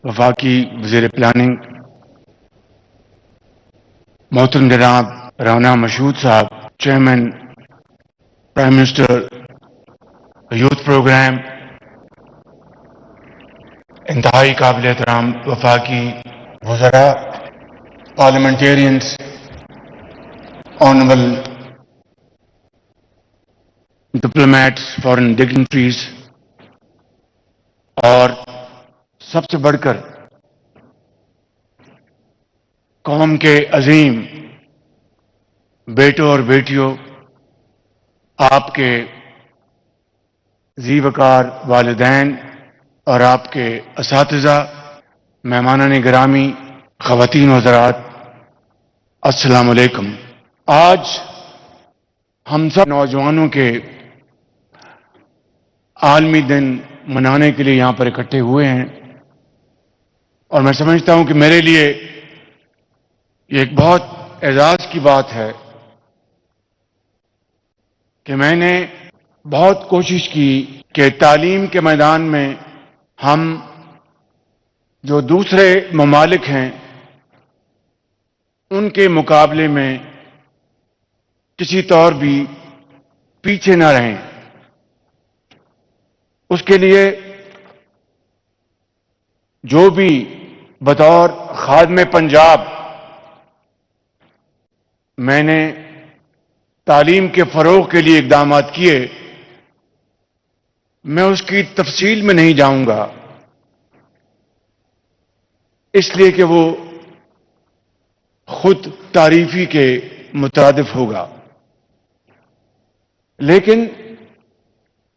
وفاقی وزیر پلاننگ محترم جناب رانا مشہود صاحب، chairman prime minister youth programme, انتہائی قابل احترام وفاقی وزراء، parliamentarians, honourable diplomats, foreign dignitaries, اور سب سے بڑھ کر قوم کے عظیم بیٹوں اور بیٹیوں، آپ کے ذی وقار والدین اور آپ کے اساتذہ، مہمانان گرامی، خواتین و حضرات، السلام علیکم۔ آج ہم سب نوجوانوں کے عالمی دن منانے کے لیے یہاں پر اکٹھے ہوئے ہیں، اور میں سمجھتا ہوں کہ میرے لیے یہ ایک بہت اعزاز کی بات ہے کہ میں نے بہت کوشش کی کہ تعلیم کے میدان میں ہم جو دوسرے ممالک ہیں ان کے مقابلے میں کسی طور بھی پیچھے نہ رہیں۔ اس کے لیے جو بھی بطور خادم پنجاب میں نے تعلیم کے فروغ کے لیے اقدامات کیے، میں اس کی تفصیل میں نہیں جاؤں گا، اس لیے کہ وہ خود تعریفی کے مترادف ہوگا، لیکن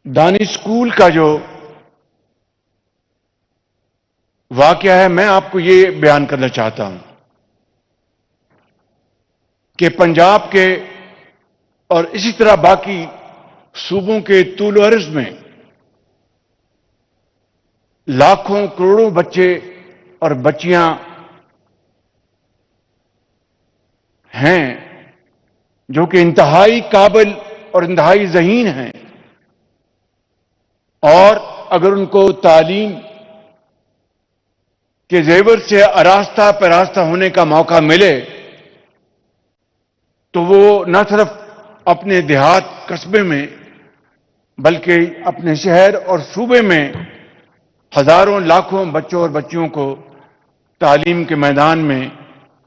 دانش اسکول کا جو واقعہ ہے میں آپ کو یہ بیان کرنا چاہتا ہوں کہ پنجاب کے اور اسی طرح باقی صوبوں کے طول و عرض میں لاکھوں کروڑوں بچے اور بچیاں ہیں جو کہ انتہائی قابل اور انتہائی ذہین ہیں، اور اگر ان کو تعلیم کے زیور سے آراستہ پیراستہ ہونے کا موقع ملے تو وہ نہ صرف اپنے دیہات قصبے میں بلکہ اپنے شہر اور صوبے میں ہزاروں لاکھوں بچوں اور بچیوں کو تعلیم کے میدان میں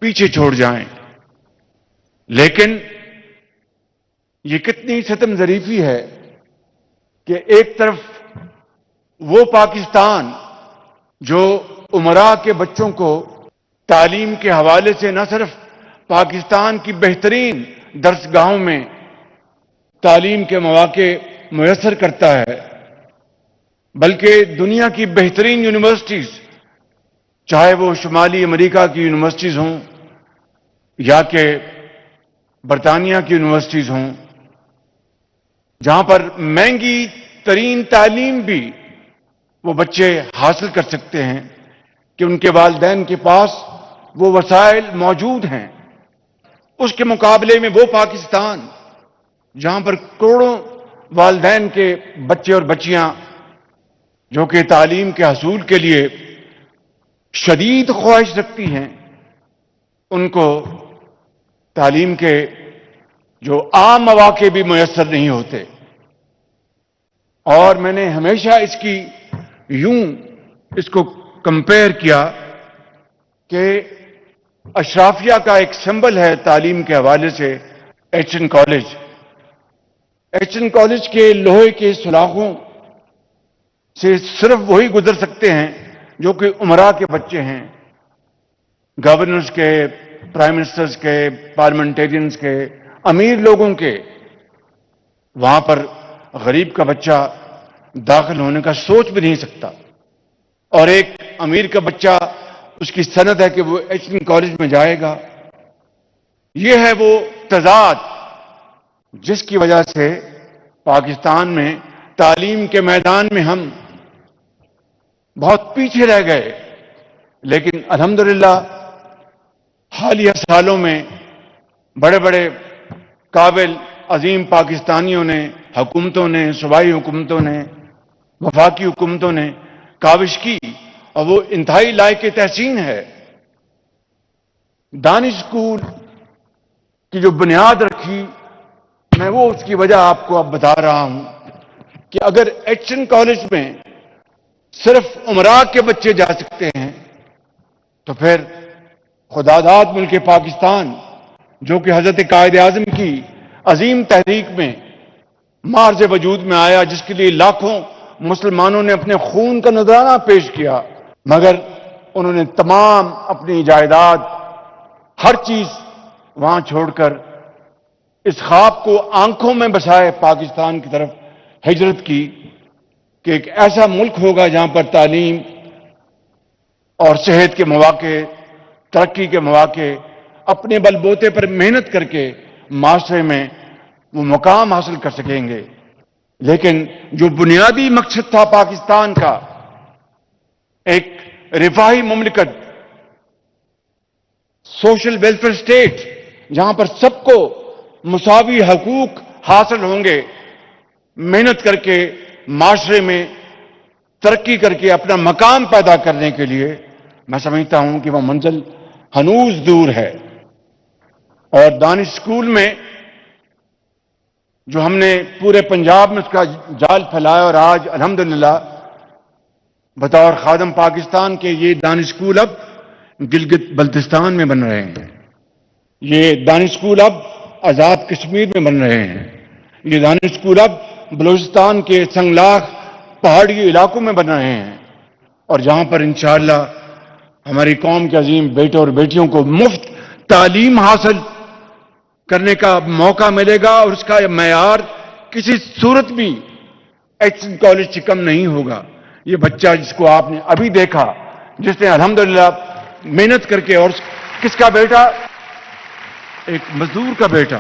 پیچھے چھوڑ جائیں۔ لیکن یہ کتنی ستم ظریفی ہے کہ ایک طرف وہ پاکستان جو امراء کے بچوں کو تعلیم کے حوالے سے نہ صرف پاکستان کی بہترین درسگاہوں میں تعلیم کے مواقع میسر کرتا ہے، بلکہ دنیا کی بہترین یونیورسٹیز، چاہے وہ شمالی امریکہ کی یونیورسٹیز ہوں یا کہ برطانیہ کی یونیورسٹیز ہوں، جہاں پر مہنگی ترین تعلیم بھی وہ بچے حاصل کر سکتے ہیں کہ ان کے والدین کے پاس وہ وسائل موجود ہیں، اس کے مقابلے میں وہ پاکستان جہاں پر کروڑوں والدین کے بچے اور بچیاں جو کہ تعلیم کے حصول کے لیے شدید خواہش رکھتی ہیں، ان کو تعلیم کے جو عام مواقع بھی میسر نہیں ہوتے۔ اور میں نے ہمیشہ اس کو کمپیئر کیا کہ اشرافیہ کا ایک سمبل ہے تعلیم کے حوالے سے H N college. H N college کے لوہے کے سلاخوں سے صرف وہی گزر سکتے ہیں جو کہ امراء کے بچے ہیں، گورنرز کے، پرائم منسٹرز کے، پارلیمنٹیرینز کے، امیر لوگوں کے۔ وہاں پر غریب کا بچہ داخل ہونے کا سوچ بھی نہیں سکتا، اور ایک امیر کا بچہ اس کی سند ہے کہ وہ ایچ این کالج میں جائے گا۔ یہ ہے وہ تضاد جس کی وجہ سے پاکستان میں تعلیم کے میدان میں ہم بہت پیچھے رہ گئے، لیکن الحمدللہ حالیہ سالوں میں بڑے بڑے قابل عظیم پاکستانیوں نے، حکومتوں نے، صوبائی حکومتوں نے، وفاقی حکومتوں نے کاوش کی اور وہ انتہائی لائق تحسین ہے۔ دانش اسکول کی جو بنیاد رکھی، میں وہ اس کی وجہ آپ کو اب بتا رہا ہوں کہ اگر ایکشن کالج میں صرف امراء کے بچے جا سکتے ہیں تو پھر خداداد ملک پاکستان، جو کہ حضرت قائد اعظم کی عظیم تحریک میں مارز وجود میں آیا، جس کے لیے لاکھوں مسلمانوں نے اپنے خون کا نذرانہ پیش کیا، مگر انہوں نے تمام اپنی جائیداد، ہر چیز وہاں چھوڑ کر اس خواب کو آنکھوں میں بسائے پاکستان کی طرف ہجرت کی کہ ایک ایسا ملک ہوگا جہاں پر تعلیم اور صحت کے مواقع، ترقی کے مواقع، اپنے بل بوتے پر محنت کر کے معاشرے میں وہ مقام حاصل کر سکیں گے۔ لیکن جو بنیادی مقصد تھا پاکستان کا، ایک رفاہی مملکت، سوشل ویلفیئر اسٹیٹ، جہاں پر سب کو مساوی حقوق حاصل ہوں گے، محنت کر کے معاشرے میں ترقی کر کے اپنا مقام پیدا کرنے کے لیے، میں سمجھتا ہوں کہ وہ منزل ہنوز دور ہے۔ اور دانش اسکول میں جو ہم نے پورے پنجاب میں اس کا جال پھیلایا، اور آج الحمدللہ بطور خادم پاکستان کے یہ دانش اسکول اب گلگت بلتستان میں بن رہے ہیں، یہ دانش اسکول اب آزاد کشمیر میں بن رہے ہیں، یہ دانش اسکول اب بلوچستان کے سنگلاخ پہاڑی علاقوں میں بن رہے ہیں، اور جہاں پر انشاءاللہ ہماری قوم کے عظیم بیٹے اور بیٹیوں کو مفت تعلیم حاصل کرنے کا موقع ملے گا، اور اس کا معیار کسی صورت بھی ایکشن کالج سے کم نہیں ہوگا۔ یہ بچہ جس کو آپ نے ابھی دیکھا، جس نے الحمدللہ محنت کر کے، اور کس کا بیٹا؟ ایک مزدور کا بیٹا۔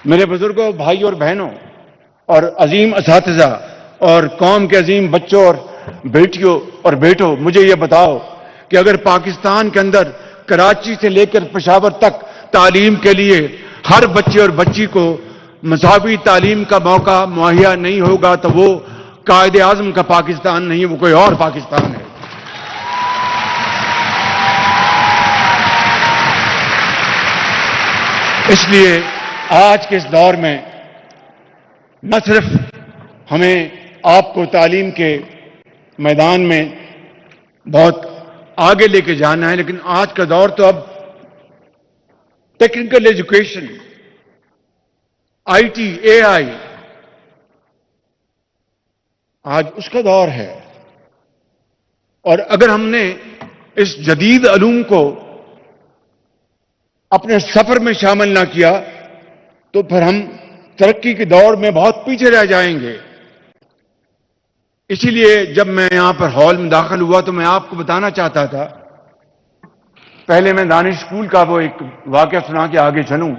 میرے بزرگوں، بھائی اور بہنوں، اور عظیم اساتذہ، اور قوم کے عظیم بچوں اور بیٹیوں اور بیٹوں، مجھے یہ بتاؤ کہ اگر پاکستان کے اندر کراچی سے لے کر پشاور تک تعلیم کے لیے ہر بچے اور بچی کو مساوی تعلیم کا موقع مہیا نہیں ہوگا تو وہ قائد اعظم کا پاکستان نہیں، وہ کوئی اور پاکستان ہے۔ اس لیے آج کے اس دور میں نہ صرف ہمیں آپ کو تعلیم کے میدان میں بہت آگے لے کے جانا ہے، لیکن آج کا دور تو اب ٹیکنیکل ایجوکیشن، آئی ٹی، اے آئی، آج اس کا دور ہے۔ اور اگر ہم نے اس جدید علوم کو اپنے سفر میں شامل نہ کیا تو پھر ہم ترقی کے دور میں بہت پیچھے رہ جائیں گے۔ اسی لیے جب میں یہاں پر ہال میں داخل ہوا تو میں آپ کو بتانا چاہتا تھا، پہلے میں دانش اسکول کا وہ ایک واقعہ سنا کے آگے چلوں۔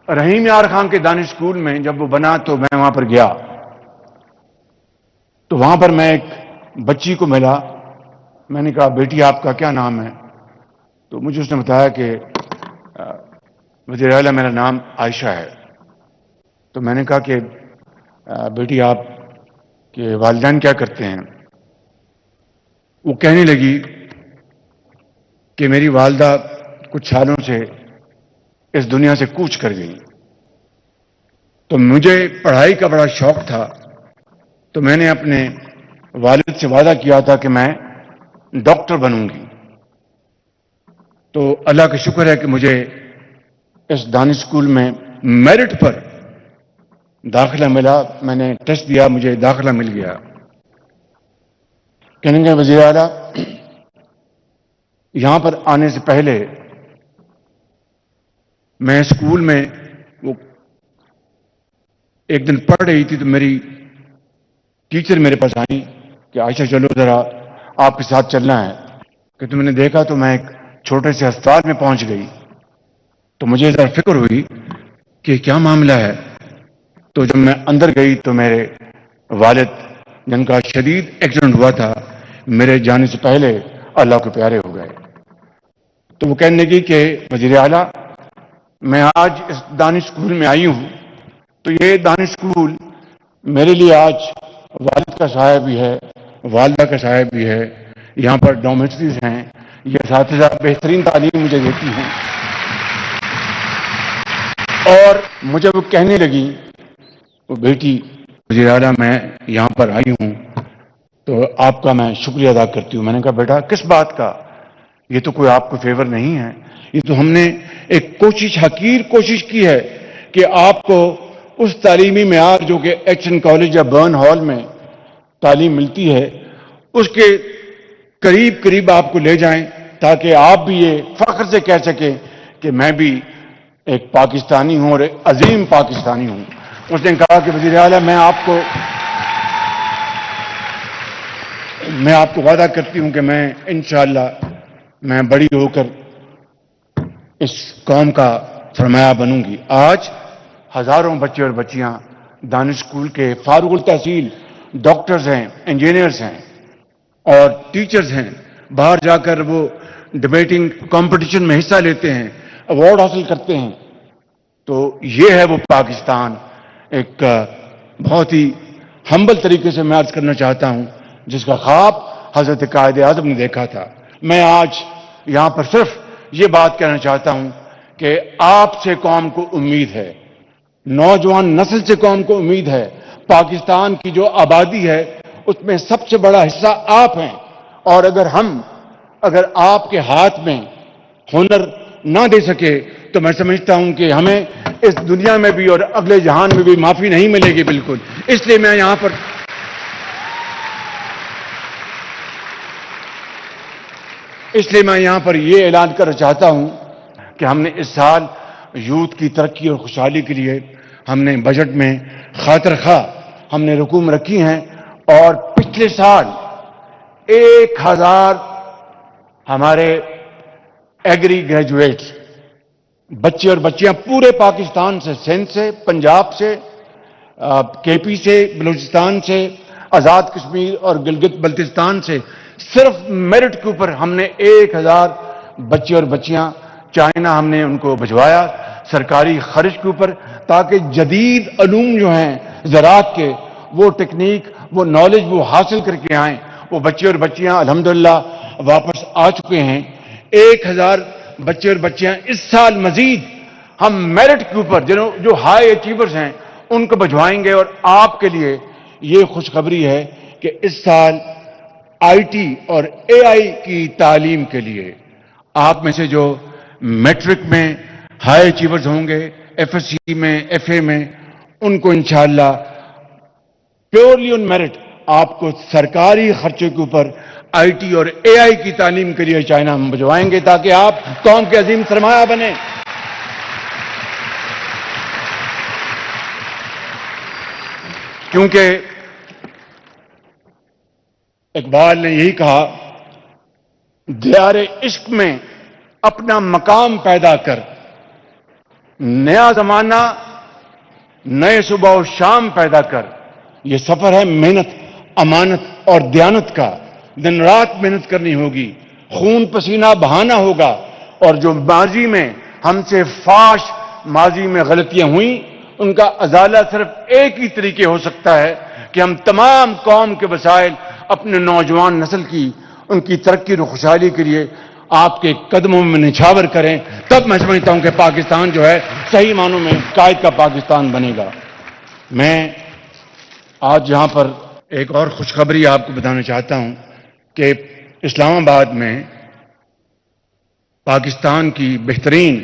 رحیم یار خان کے دانش اسکول میں جب وہ بنا تو میں وہاں پر گیا، تو وہاں پر میں ایک بچی کو ملا۔ میں نے کہا، بیٹی آپ کا کیا نام ہے؟ تو مجھے اس نے بتایا کہ وزیر اعلیٰ میرا نام عائشہ ہے۔ تو میں نے کہا کہ بیٹی آپ کے والدین کیا کرتے ہیں؟ وہ کہنے لگی کہ میری والدہ کچھ سالوں سے اس دنیا سے کوچ کر گئی، تو مجھے پڑھائی کا بڑا شوق تھا، تو میں نے اپنے والد سے وعدہ کیا تھا کہ میں ڈاکٹر بنوں گی۔ تو اللہ کا شکر ہے کہ مجھے اس دانش اسکول میں میرٹ پر داخلہ ملا۔ میں نے ٹیسٹ دیا، مجھے داخلہ مل گیا۔ کہنے کے وزیر اعلیٰ، یہاں پر آنے سے پہلے میں اسکول میں وہ ایک دن پڑھ رہی تھی تو میری ٹیچر میرے پاس آئی کہ عائشہ چلو ذرا آپ کے ساتھ چلنا ہے۔ کہ تم نے دیکھا تو میں ایک چھوٹے سے ہسپتال میں پہنچ گئی، تو مجھے ذرا فکر ہوئی کہ کیا معاملہ ہے۔ تو جب میں اندر گئی تو میرے والد، جن کا شدید ایکسیڈنٹ ہوا تھا، میرے جانے سے پہلے اللہ کے پیارے ہو گئے۔ تو وہ کہنے لگی کہ وزیر اعلیٰ، میں آج اس دانش اسکول میں آئی ہوں تو یہ دانش اسکول میرے لیے آج والد کا سایہ بھی ہے، والدہ کا سایہ بھی ہے، یہاں پر ڈومیٹریز ہیں، یہ اساتذہ بہترین تعلیم مجھے دیتی ہیں. اور مجھے وہ کہنے لگی، وہ بیٹی وزیر اعلیٰ میں یہاں پر آئی ہوں تو آپ کا میں شکریہ ادا کرتی ہوں. میں نے کہا بیٹا کس بات کا؟ یہ تو کوئی آپ کو فیور نہیں ہے، یہ تو ہم نے ایک حقیر کوشش کی ہے کہ آپ کو اس تعلیمی معیار جو کہ ایچ این کالج یا برن ہال میں تعلیم ملتی ہے اس کے قریب قریب آپ کو لے جائیں تاکہ آپ بھی یہ فخر سے کہہ سکیں کہ میں بھی ایک پاکستانی ہوں اور ایک عظیم پاکستانی ہوں. اس نے کہا کہ وزیر اعلیٰ میں آپ کو وعدہ کرتی ہوں کہ میں انشاءاللہ میں بڑی ہو کر اس قوم کا سرمایہ بنوں گی. آج ہزاروں بچے اور بچیاں دانش اسکول کے فارغ التحصیل ڈاکٹرز ہیں، انجینئرز ہیں اور ٹیچرز ہیں. باہر جا کر وہ ڈبیٹنگ کمپٹیشن میں حصہ لیتے ہیں، ایوارڈ حاصل کرتے ہیں. تو یہ ہے وہ پاکستان، ایک بہت ہی ہمبل طریقے سے میں عرض کرنا چاہتا ہوں جس کا خواب حضرت قائد اعظم نے دیکھا تھا. میں آج یہاں پر صرف یہ بات کہنا چاہتا ہوں کہ آپ سے قوم کو امید ہے، نوجوان نسل سے قوم کو امید ہے. پاکستان کی جو آبادی ہے اس میں سب سے بڑا حصہ آپ ہیں، اور اگر آپ کے ہاتھ میں ہنر نہ دے سکے تو میں سمجھتا ہوں کہ ہمیں اس دنیا میں بھی اور اگلے جہان میں بھی معافی نہیں ملے گی بالکل. اس لیے میں یہاں پر یہ اعلان کرنا چاہتا ہوں کہ ہم نے اس سال یوتھ کی ترقی اور خوشحالی کے لیے ہم نے بجٹ میں خاطر خواہ ہم نے رقوم رکھی ہیں، اور پچھلے سال 1000 ہمارے ایگری گریجویٹس بچے اور بچیاں پورے پاکستان سے، سندھ سے، پنجاب سے، کے پی سے، بلوچستان سے، آزاد کشمیر اور گلگت بلتستان سے، صرف میرٹ کے اوپر ہم نے 1000 بچے اور بچیاں چائنا ہم نے ان کو بھجوایا سرکاری خرچ کے اوپر، تاکہ جدید علوم جو ہیں زراعت کے، وہ ٹیکنیک، وہ نالج وہ حاصل کر کے آئیں. وہ بچے اور بچیاں الحمدللہ واپس آ چکے ہیں. 1000 بچے اور بچیاں اس سال مزید ہم میرٹ کے اوپر جو ہائی اچیورز ہیں ان کو بھجوائیں گے. اور آپ کے لیے یہ خوشخبری ہے کہ اس سال آئی ٹی اور اے آئی کی تعلیم کے لیے آپ میں سے جو میٹرک میں ہائی اچیورز ہوں گے، ایف ایس سی میں، ایف اے میں، ان کو انشاءاللہ پیورلی آن میرٹ آپ کو سرکاری خرچے کے اوپر آئی ٹی اور اے آئی کی تعلیم کے لیے چائنا ہم بھجوائیں گے تاکہ آپ قوم کے عظیم سرمایہ بنیں. کیونکہ اقبال نے یہی کہا، دیار عشق میں اپنا مقام پیدا کر، نیا زمانہ نئے صبح و شام پیدا کر. یہ سفر ہے محنت، امانت اور دیانت کا. دن رات محنت کرنی ہوگی، خون پسینہ بہانا ہوگا، اور جو ماضی میں ہم سے فاش ماضی میں غلطیاں ہوئیں ان کا ازالہ صرف ایک ہی طریقے ہو سکتا ہے کہ ہم تمام قوم کے وسائل اپنے نوجوان نسل کی، ان کی ترقی اور خوشحالی کے لیے آپ کے قدموں میں نچھاور کریں. تب میں سمجھتا ہوں کہ پاکستان جو ہے صحیح معنوں میں قائد کا پاکستان بنے گا. میں آج یہاں پر ایک اور خوشخبری آپ کو بتانا چاہتا ہوں کہ اسلام آباد میں پاکستان کی بہترین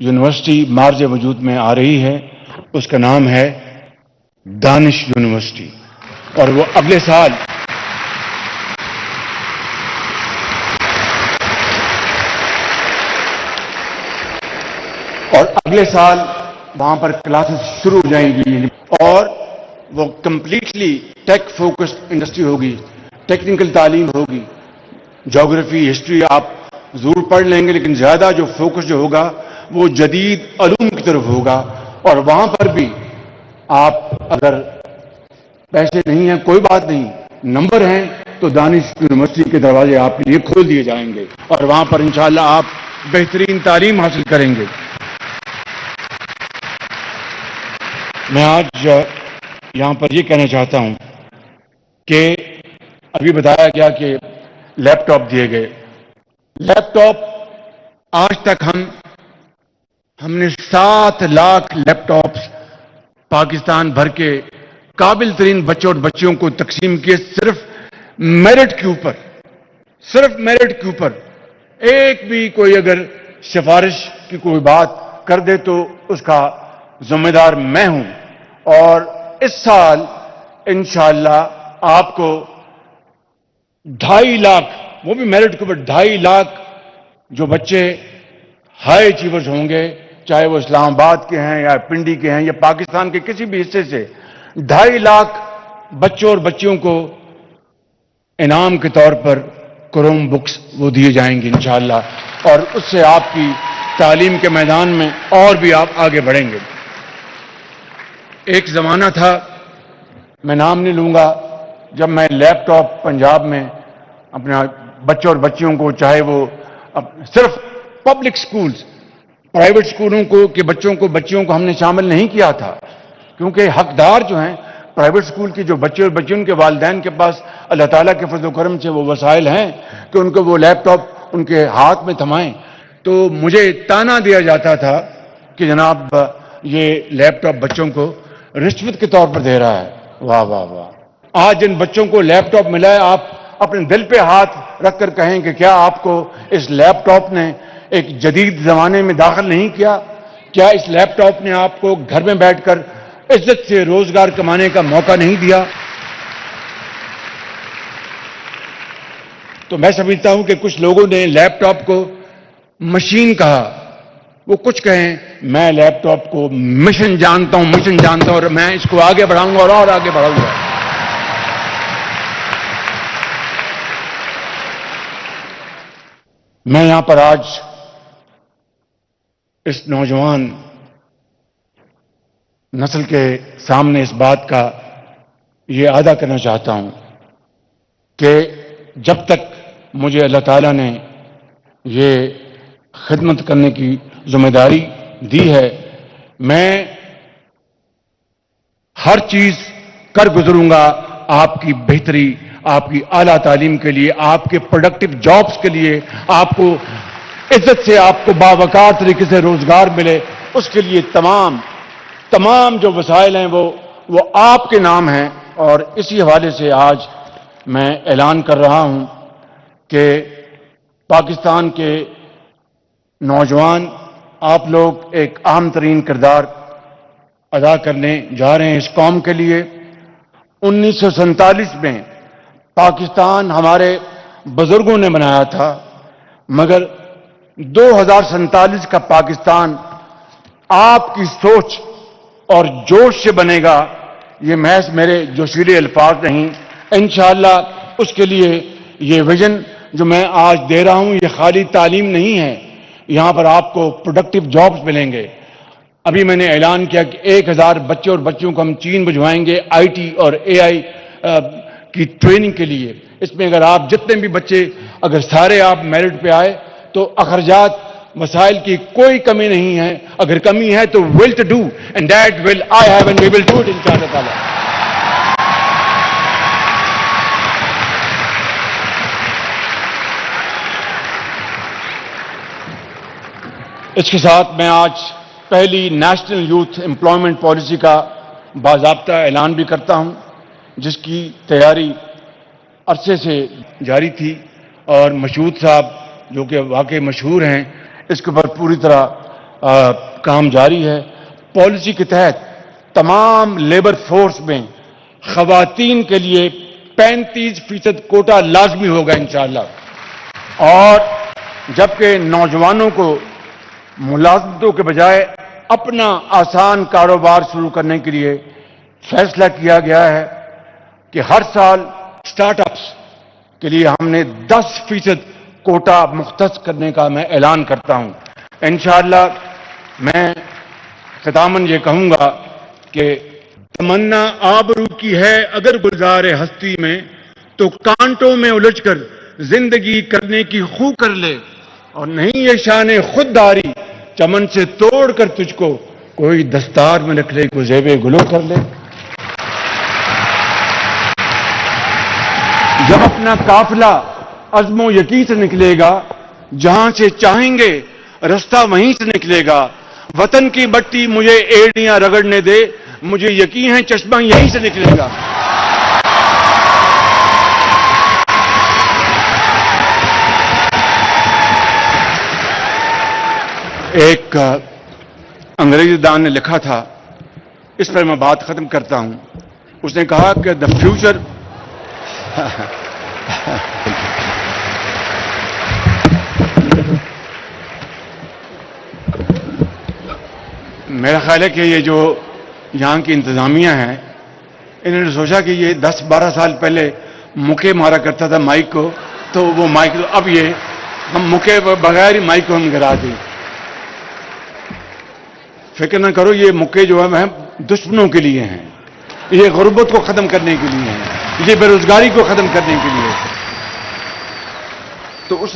یونیورسٹی مارج وجود میں آ رہی ہے. اس کا نام ہے دانش یونیورسٹی، اور وہ اگلے سال وہاں پر کلاسز شروع ہو جائیں گی، اور وہ کمپلیٹلی ٹیک فوکسڈ انڈسٹری ہوگی، ٹیکنیکل تعلیم ہوگی. جیوگرافی، ہسٹری آپ ضرور پڑھ لیں گے، لیکن زیادہ جو فوکس جو ہوگا وہ جدید علوم کی طرف ہوگا. اور وہاں پر بھی آپ اگر پیسے نہیں ہیں کوئی بات نہیں، نمبر ہیں تو دانش یونیورسٹی کے دروازے آپ کے لیے کھول دیے جائیں گے، اور وہاں پر انشاءاللہ آپ بہترین تعلیم حاصل کریں گے. میں آج یہاں پر یہ کہنا چاہتا ہوں کہ ابھی بتایا گیا کہ لیپ ٹاپ دیے گئے. لیپ ٹاپ آج تک ہم نے 7 لاکھ لیپ ٹاپس پاکستان بھر کے قابل ترین بچوں اور بچیوں کو تقسیم کیے صرف میرٹ کے اوپر. صرف میرٹ کے اوپر. ایک بھی کوئی اگر سفارش کی کوئی بات کر دے تو اس کا ذمہ دار میں ہوں. اور اس سال انشاءاللہ آپ کو 2.5 لاکھ، وہ بھی میرٹ کے اوپر 2.5 لاکھ جو بچے ہائی اچیورز ہوں گے، چاہے وہ اسلام آباد کے ہیں یا پنڈی کے ہیں یا پاکستان کے کسی بھی حصے سے، 2.5 لاکھ بچوں اور بچیوں کو انعام کے طور پر کروم بکس وہ دیے جائیں گے انشاءاللہ. اور اس سے آپ کی تعلیم کے میدان میں اور بھی آپ آگے بڑھیں گے. ایک زمانہ تھا، میں نام نہیں لوں گا، جب میں لیپ ٹاپ پنجاب میں اپنے بچوں اور بچیوں کو، چاہے وہ صرف پبلک سکولز، پرائیویٹ سکولوں کو کہ بچیوں کو ہم نے شامل نہیں کیا تھا، کیونکہ حقدار جو ہیں پرائیویٹ سکول کے جو بچے اور بچیوں کے والدین کے پاس اللہ تعالیٰ کے فضل و کرم سے وہ وسائل ہیں کہ ان کو وہ لیپ ٹاپ ان کے ہاتھ میں تھمائیں. تو مجھے تانا دیا جاتا تھا کہ جناب یہ لیپ ٹاپ بچوں کو رشوت کے طور پر دے رہا ہے. واہ واہ واہ. آج جن بچوں کو لیپ ٹاپ ملا ہے، آپ اپنے دل پہ ہاتھ رکھ کر کہیں کہ کیا آپ کو اس لیپ ٹاپ نے ایک جدید زمانے میں داخل نہیں کیا؟ کیا اس لیپ ٹاپ نے آپ کو گھر میں بیٹھ کر عزت سے روزگار کمانے کا موقع نہیں دیا؟ تو میں سمجھتا ہوں کہ کچھ لوگوں نے لیپ ٹاپ کو مشین کہا. وہ کچھ کہیں، میں لیپ ٹاپ کو مشن جانتا ہوں اور میں اس کو آگے بڑھاؤں گا اور آگے بڑھاؤں گا. میں یہاں پر آج اس نوجوان نسل کے سامنے اس بات کا یہ ادا کرنا چاہتا ہوں کہ جب تک مجھے اللہ تعالیٰ نے یہ خدمت کرنے کی ذمہ داری دی ہے، میں ہر چیز کر گزروں گا آپ کی بہتری، آپ کی اعلیٰ تعلیم کے لیے، آپ کے پروڈکٹیو جابز کے لیے، آپ کو عزت سے، آپ کو باوقار طریقے سے روزگار ملے، اس کے لیے تمام جو وسائل ہیں وہ آپ کے نام ہیں. اور اسی حوالے سے آج میں اعلان کر رہا ہوں کہ پاکستان کے نوجوان، آپ لوگ ایک اہم ترین کردار ادا کرنے جا رہے ہیں اس قوم کے لیے. 1947 میں پاکستان ہمارے بزرگوں نے بنایا تھا، مگر 2047 کا پاکستان آپ کی سوچ اور جوش سے بنے گا. یہ محض میرے جوشیلے الفاظ نہیں، انشاءاللہ اس کے لیے یہ ویژن جو میں آج دے رہا ہوں یہ خالی تعلیم نہیں ہے. یہاں پر آپ کو پروڈکٹیو جابز ملیں گے. ابھی میں نے اعلان کیا کہ 1000 بچے اور بچیوں کو ہم چین بھجوائیں گے آئی ٹی اور اے آئی کی ٹریننگ کے لیے. اس میں اگر آپ جتنے بھی بچے اگر سارے آپ میرٹ پہ آئے تو اخراجات وسائل کی کوئی کمی نہیں ہے. اگر کمی ہے تو will to do and that will I have and we will do it انشاءاللہ تعالی. اس کے ساتھ میں آج پہلی نیشنل یوتھ امپلائمنٹ پالیسی کا باضابطہ اعلان بھی کرتا ہوں، جس کی تیاری عرصے سے جاری تھی اور مشہود صاحب جو کہ واقعی مشہور ہیں اس کے اوپر پوری طرح کام جاری ہے. پالیسی کے تحت تمام لیبر فورس میں خواتین کے لیے 35% کوٹا لازمی ہوگا انشاءاللہ. اور جبکہ نوجوانوں کو ملازمتوں کے بجائے اپنا آسان کاروبار شروع کرنے کے لیے فیصلہ کیا گیا ہے کہ ہر سال سٹارٹ اپس کے لیے ہم نے 10% کوٹا مختص کرنے کا میں اعلان کرتا ہوں. انشاءاللہ میں ختاماً یہ کہوں گا کہ تمنا آبرو کی ہے اگر گلزار ہستی میں، تو کانٹوں میں الجھ کر زندگی کرنے کی خو کر لے، اور نہیں یہ شان خودداری چمن سے توڑ کر تجھ کو کوئی دستار میں رکھ لے، کوئی زیب گلو کر لے. جب اپنا قافلہ عزم و یقین سے نکلے گا، جہاں سے چاہیں گے رستہ وہیں سے نکلے گا، وطن کی مٹی مجھے ایڑیاں رگڑنے دے، مجھے یقین ہے چشمہ یہیں سے نکلے گا۔ ایک انگریزی دان نے لکھا تھا، اس پر میں بات ختم کرتا ہوں، اس نے کہا کہ دا فیوچر میرا خیال ہے کہ یہ جو یہاں کی انتظامیہ ہیں، انہوں نے سوچا کہ یہ 10-12 سال پہلے مکے مارا کرتا تھا مائک کو، تو وہ مائک اب یہ ہم مکے بغیر ہی مائک کو ہم گرا دیں۔ فکر نہ کرو، یہ مکے جو ہے دشمنوں کے لیے ہیں، یہ غربت کو ختم کرنے کے لیے ہیں، یہ بے روزگاری کو ختم کرنے کے لیے ہے۔ تو اس